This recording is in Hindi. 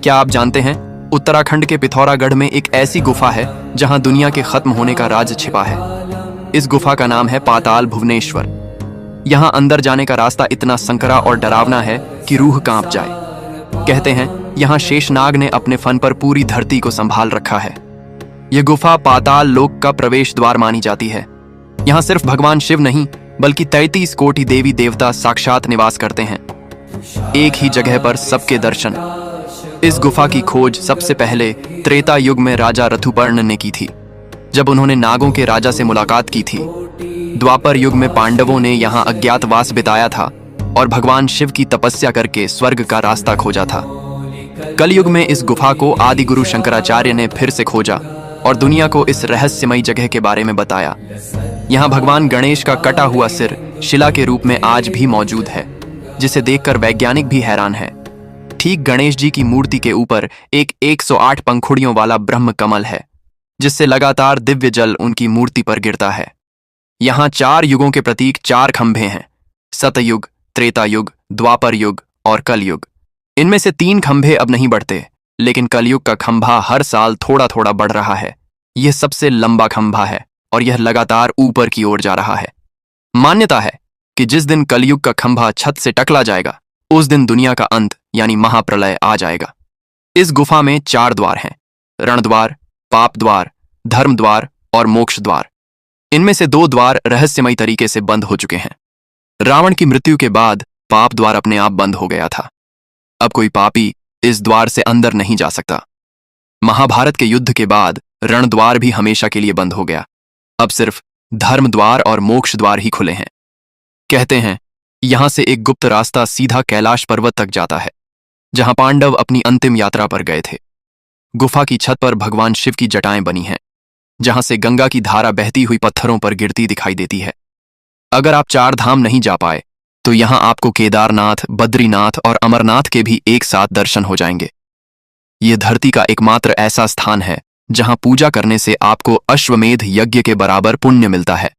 क्या आप जानते हैं, उत्तराखंड के पिथौरागढ़ में एक ऐसी गुफा है जहां दुनिया के खत्म होने का राज छिपा है। इस गुफा का नाम है पाताल भुवनेश्वर। यहां अंदर जाने का रास्ता इतना संकरा और डरावना है कि रूह कांप जाए। कहते हैं यहां शेषनाग ने अपने फन पर पूरी धरती को संभाल रखा है। यह गुफा पाताल लोक का प्रवेश द्वार मानी जाती है। यहां सिर्फ भगवान शिव नहीं बल्कि 33 कोटि देवी देवता साक्षात निवास करते हैं, एक ही जगह पर सबके दर्शन। इस गुफा की खोज सबसे पहले त्रेता युग में राजा ऋतुपर्ण ने की थी, जब उन्होंने नागों के राजा से मुलाकात की थी। द्वापर युग में पांडवों ने यहाँ अज्ञातवास बिताया था और भगवान शिव की तपस्या करके स्वर्ग का रास्ता खोजा था। कलयुग में इस गुफा को आदि गुरु शंकराचार्य ने फिर से खोजा और दुनिया को इस रहस्यमयी जगह के बारे में बताया। यहाँ भगवान गणेश का कटा हुआ सिर शिला के रूप में आज भी मौजूद है, जिसे देखकर वैज्ञानिक भी हैरान है। ठीक गणेश जी की मूर्ति के ऊपर एक 108 पंखुड़ियों वाला ब्रह्म कमल है, जिससे लगातार दिव्य जल उनकी मूर्ति पर गिरता है। यहाँ 4 युगों के प्रतीक 4 खंभे हैं: सतयुग, त्रेता युग, द्वापर युग और कलयुग। इनमें से 3 खंभे अब नहीं बढ़ते, लेकिन कलयुग का खंभा हर साल थोड़ा थोड़ा बढ़ रहा है। यह सबसे लंबा खंभा है और यह लगातार ऊपर की ओर जा रहा है। मान्यता है कि जिस दिन कलयुग का खंभा छत से टकला जाएगा, उस दिन दुनिया का अंत यानी महाप्रलय आ जाएगा। इस गुफा में 4 द्वार हैं: रण द्वार, पाप द्वार, धर्म द्वार और मोक्ष द्वार। इनमें से 2 द्वार रहस्यमयी तरीके से बंद हो चुके हैं। रावण की मृत्यु के बाद पाप द्वार अपने आप बंद हो गया था। अब कोई पापी इस द्वार से अंदर नहीं जा सकता। महाभारत के युद्ध के बाद रण द्वार भी हमेशा के लिए बंद हो गया। अब सिर्फ धर्म द्वार और मोक्ष द्वार ही खुले हैं। कहते हैं यहां से एक गुप्त रास्ता सीधा कैलाश पर्वत तक जाता है, जहां पांडव अपनी अंतिम यात्रा पर गए थे। गुफा की छत पर भगवान शिव की जटाएं बनी हैं, जहां से गंगा की धारा बहती हुई पत्थरों पर गिरती दिखाई देती है। अगर आप 4 धाम नहीं जा पाए तो यहां आपको केदारनाथ, बद्रीनाथ और अमरनाथ के भी एक साथ दर्शन हो जाएंगे। यह धरती का एकमात्र ऐसा स्थान है जहां पूजा करने से आपको अश्वमेध यज्ञ के बराबर पुण्य मिलता है।